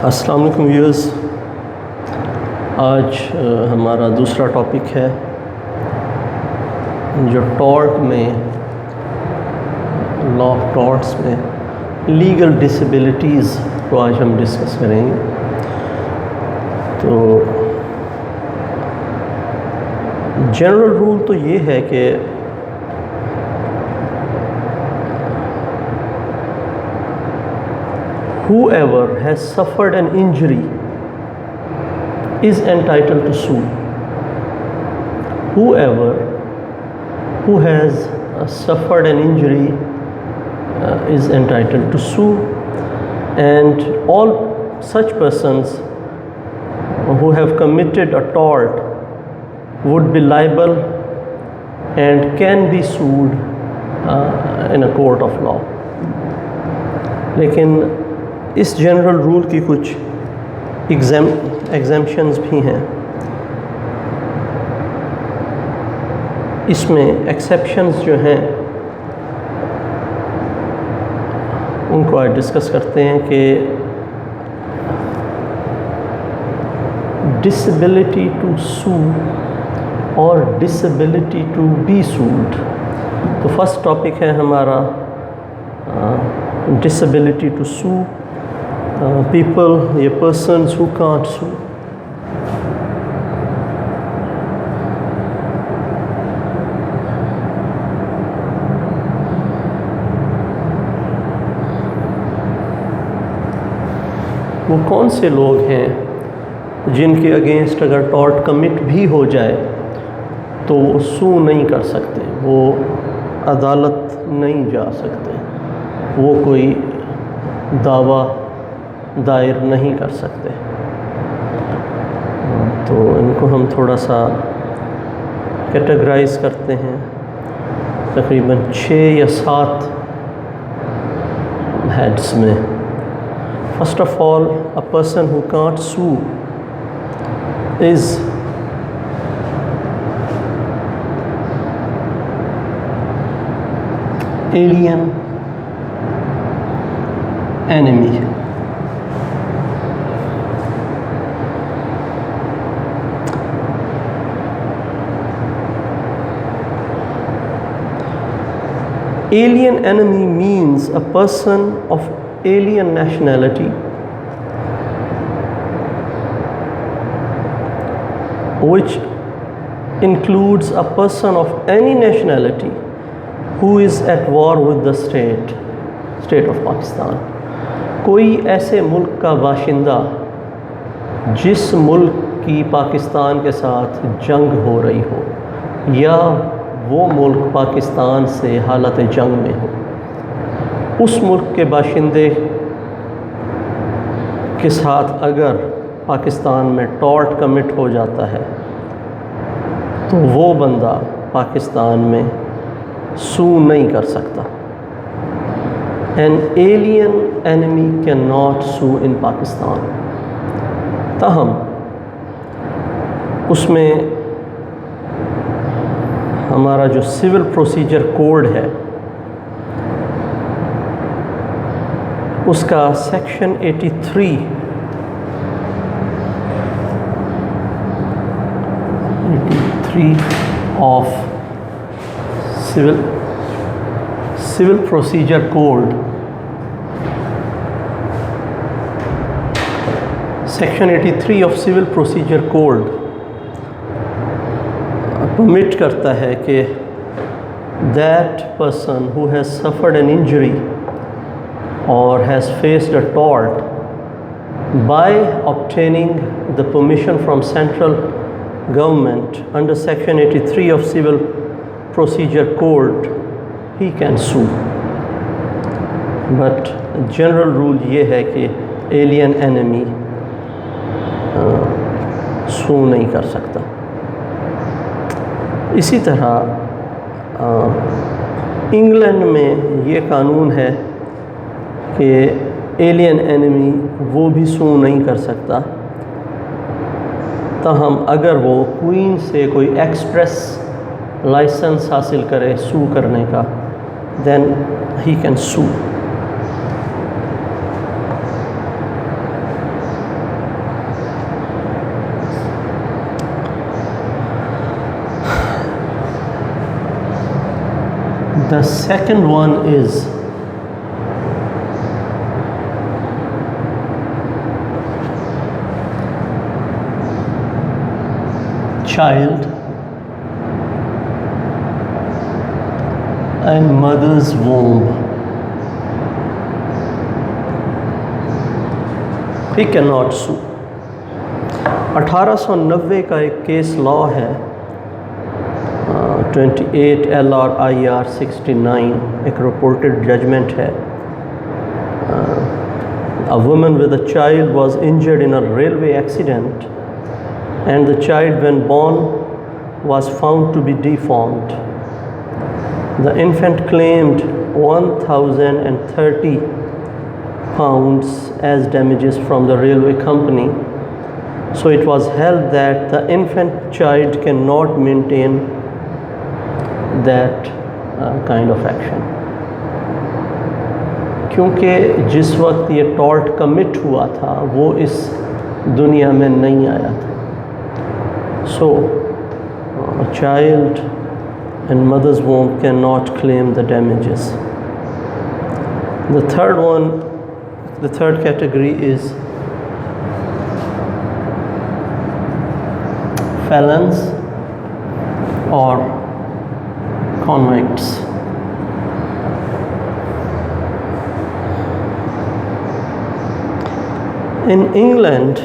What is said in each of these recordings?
अस्सलाम वालेकुम व्यूअर्स। आज हमारा दूसरा टॉपिक है जो टॉर्ट में लॉ ऑफ टॉर्ट्स में लीगल डिसेबिलिटीज़ को आज हम डिस्कस करेंगे। तो जनरल रूल तो ये है कि whoever has suffered an injury is entitled to sue. Whoever who has suffered an injury is entitled to sue, and all such persons who have committed a tort would be liable and can be sued in a court of law. लेकिन इस general rule की कुछ exemptions भी हैं। इसमें exceptions जो हैं उनको आज डिस्कस करते हैं कि डिसेबिलिटी टू सू और डिसेबिलिटी टू बी सूड। तो फर्स्ट टॉपिक है हमारा disability to sue, people, persons who can't sue. वो कौन से लोग हैं जिनके अगेंस्ट अगर टॉर्ट कमिट भी हो जाए तो वो सू नहीं कर सकते, वो अदालत नहीं जा सकते, वो कोई दावा दायर नहीं कर सकते। तो इनको हम थोड़ा सा कैटेगराइज करते हैं, तकरीबन 6 या 7 हेड्स में। First of all, a person who can't sue is alien enemy. Alien enemy means a person of alien nationality which includes a person of any nationality who is at war with the state of Pakistan. कोई ऐसे मुल्क का बाशिंदा जिस मुल्क की पाकिस्तान के साथ जंग हो रही हो या वो मुल्क पाकिस्तान से हालत जंग में हो, उस मुल्क के बाशिंदे के साथ अगर पाकिस्तान में टॉर्ट कमिट हो जाता है तो वो बंदा पाकिस्तान में सू नहीं कर सकता। An alien enemy cannot sue in Pakistan. ताहम उसमें हमारा जो सिविल प्रोसीजर कोड है उसका section 83 of civil procedure code, section 83 of civil procedure code permit करता है कि that person who has suffered an injury और has faced a tort by obtaining the permission from central government under section 83 of civil procedure code he can sue. But general rule ये है कि alien enemy सू नहीं कर सकता। इसी तरह England में ये कानून है कि एलियन एनिमी वो भी सू नहीं कर सकता, ताहम अगर वो क्वीन से कोई एक्सप्रेस लाइसेंस हासिल करे सू करने का, then he can sue. second one is child and mother's womb. He cannot sue. 1890 का एक केस लॉ है 28 LRIR 69, एक रिपोर्टेड जजमेंट है. A woman with a child was injured in a railway accident and the child when born was found to be deformed. The infant claimed 1,030 pounds as damages from the railway company. So it was held that the infant child cannot maintain that kind of action. क्योंकि जिस वक्त ये tort commit हुआ था वो इस दुनिया में नहीं आया था. So a child and mother's womb cannot claim the damages. The third category is felons or convicts. In England,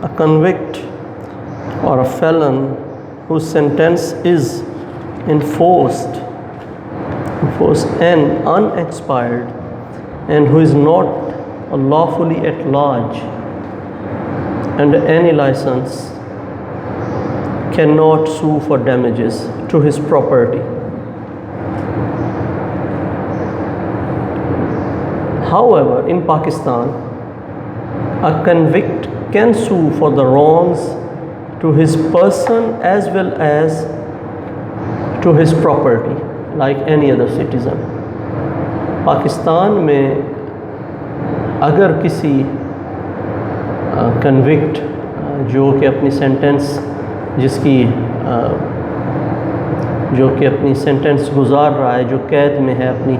a convict or a felon whose sentence is enforced and unexpired and who is not lawfully at large under any license cannot sue for damages to his property. However, in Pakistan, a convict can sue for the wrongs to his person as well as to his property like any other citizen. Pakistan में अगर किसी convict जो कि अपनी sentence गुजार रहा है, जो कैद में है, अपनी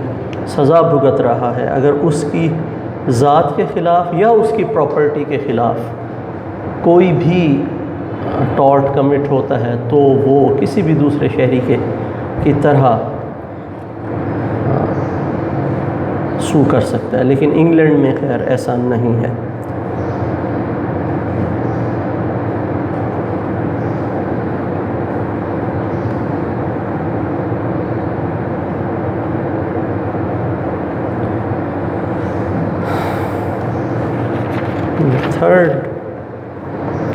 सज़ा भुगत रहा है, अगर उसकी ज़ात के ख़िलाफ़ या उसकी प्रॉपर्टी के ख़िलाफ़ कोई भी टॉर्ट कमिट होता है तो वो किसी भी दूसरे शहरी की तरह सू कर सकता है. लेकिन इंग्लैंड में खैर ऐसा नहीं है. The third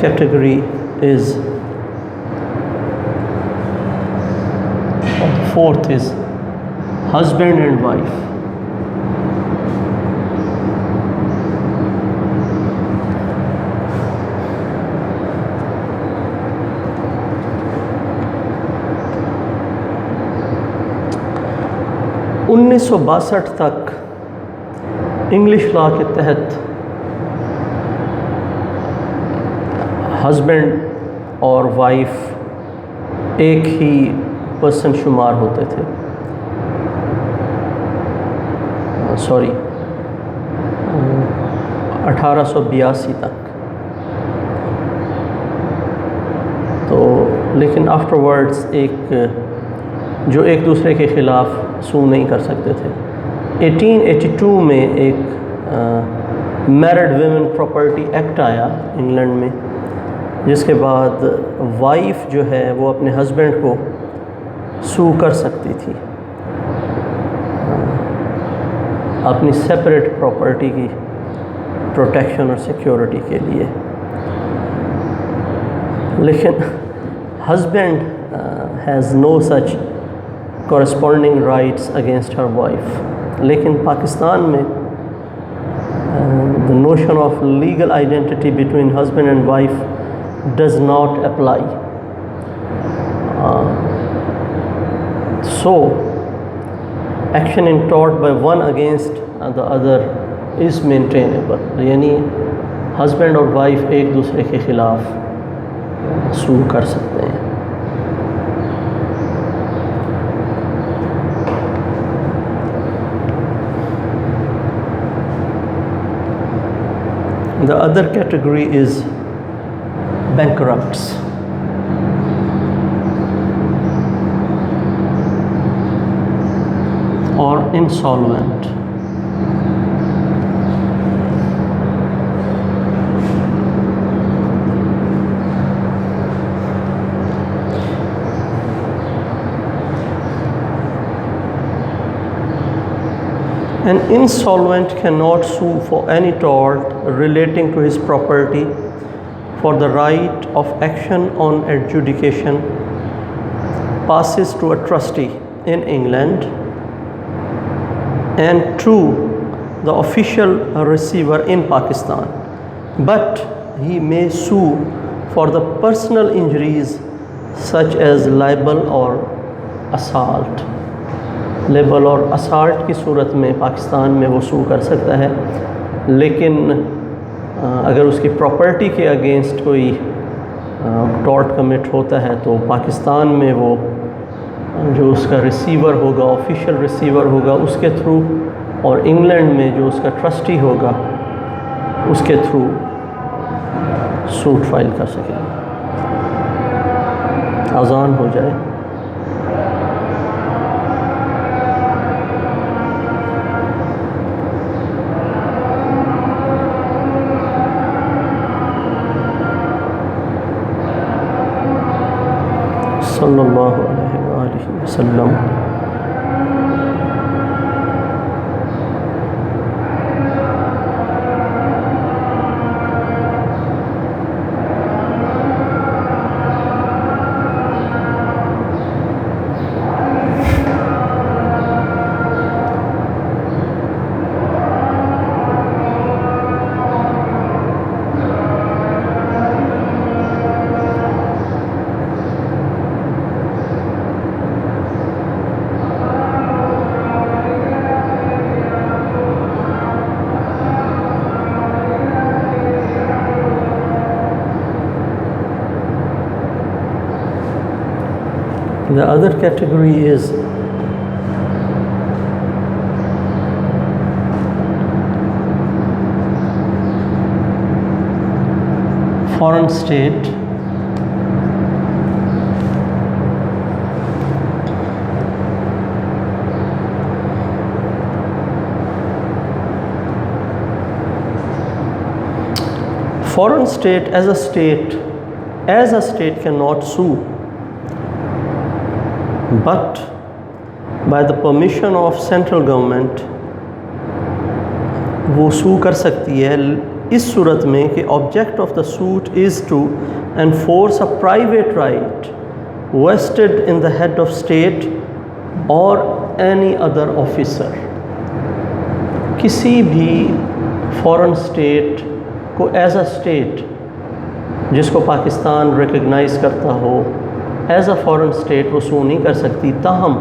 category is, or the fourth is husband and wife. उन्नीस सौ 62 तक इंग्लिश लॉ के तहत हस्बैंड और वाइफ एक ही पर्सन शुमार होते थे. सॉरी 1882 तक. तो लेकिन आफ्टरवर्ड्स जो एक दूसरे के ख़िलाफ़ सू नहीं कर सकते थे. 1882 में एक मैरिड वुमेन प्रॉपर्टी एक्ट आया इंग्लैंड में, जिसके बाद वाइफ जो है वो अपने हस्बैंड को सू कर सकती थी अपनी सेपरेट प्रॉपर्टी की प्रोटेक्शन और सिक्योरिटी के लिए. लेकिन husband has no such corresponding rights against her wife. लेकिन पाकिस्तान में the notion of legal identity between husband and wife does not apply. So action in tort by one against the other is maintainable. यानी husband और wife एक दूसरे के ख़िलाफ़ सू कर सकते हैं. The other category is bankrupts. Or insolvent. An insolvent cannot sue for any tort relating to his property for the right of action on adjudication passes to a trustee in England and to the official receiver in Pakistan, but he may sue for the personal injuries such as libel or assault. Label और assault की सूरत में पाकिस्तान में वो सू कर सकता है, लेकिन अगर उसकी प्रॉपर्टी के अगेंस्ट कोई टॉर्ट कमिट होता है तो पाकिस्तान में वो जो उसका रिसीवर होगा, ऑफिशियल रिसीवर होगा, उसके थ्रू, और इंग्लैंड में जो उसका ट्रस्टी होगा उसके थ्रू सूट फाइल कर सकेगा। आज़ान हो जाए। सल्लल्लाहु अलैहि वसल्लम। The other category is foreign state, foreign state as a state cannot sue, but by the permission of central government वो सू कर सकती है इस सूरत में कि object of the suit is to enforce a private right vested in the head of state और any other officer. किसी भी फॉरेन स्टेट को एज अ स्टेट जिसको पाकिस्तान रिकग्नाइज़ करता हो एज अ फॉरेन स्टेट वो सू नहीं कर सकती, ताहम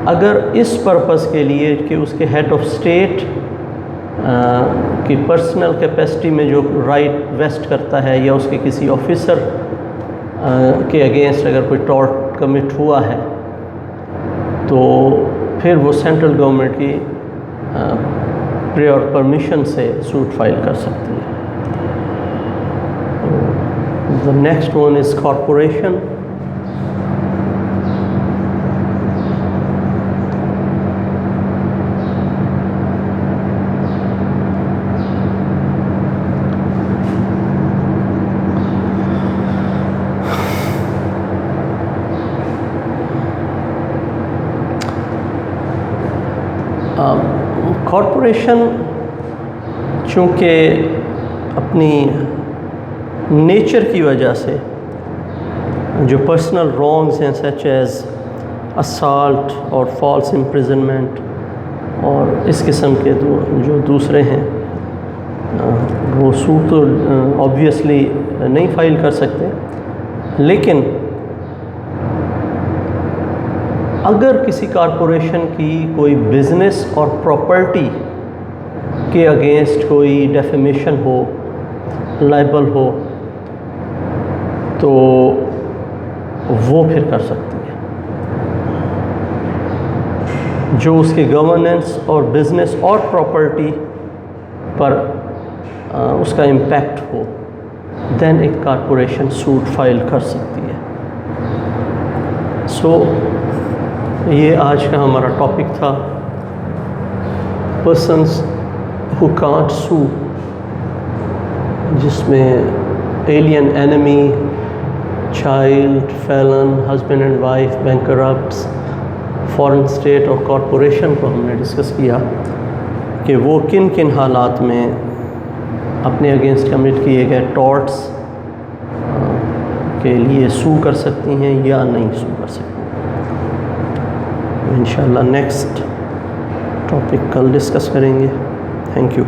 अगर इस पर्पस के लिए कि उसके हेड ऑफ स्टेट की पर्सनल कैपेसिटी में जो राइट वेस्ट करता है या उसके किसी ऑफिसर के अगेंस्ट अगर कोई टॉर्ट कमिट हुआ है तो फिर वो सेंट्रल गवर्नमेंट की प्रायर परमिशन से सूट फाइल कर सकती है। The next one is corporation. Corporation चूँकि अपनी नेचर की वजह से जो पर्सनल रॉन्ग्स हैं सच एज़ असाल्ट और फॉल्स इम्प्रिजनमेंट और इस किस्म के जो दूसरे हैं वो सूट तो ऑब्वियसली नहीं फाइल कर सकते, लेकिन अगर किसी कॉरपोरेशन की कोई बिज़नेस और प्रॉपर्टी के अगेंस्ट कोई डेफेमेशन हो, लाइबल हो, तो वो फिर कर सकती है। जो उसके गवर्नेंस और बिज़नेस और प्रॉपर्टी पर उसका इम्पैक्ट हो, देन एक कॉरपोरेशन सूट फाइल कर सकती है। सो ये आज का हमारा टॉपिक था, पर्सन्स हु कांट सू, जिसमें alien enemy, child, felon, husband and wife, bankrupts, foreign state और कॉरपोरेशन को हमने डिस्कस किया कि वो किन किन हालात में अपने अगेंस्ट कमिट किए गए टॉर्ट्स के लिए सू कर सकती हैं या नहीं सू कर सकती। इंशाल्लाह नेक्स्ट टॉपिक कल डिस्कस करेंगे। Thank you.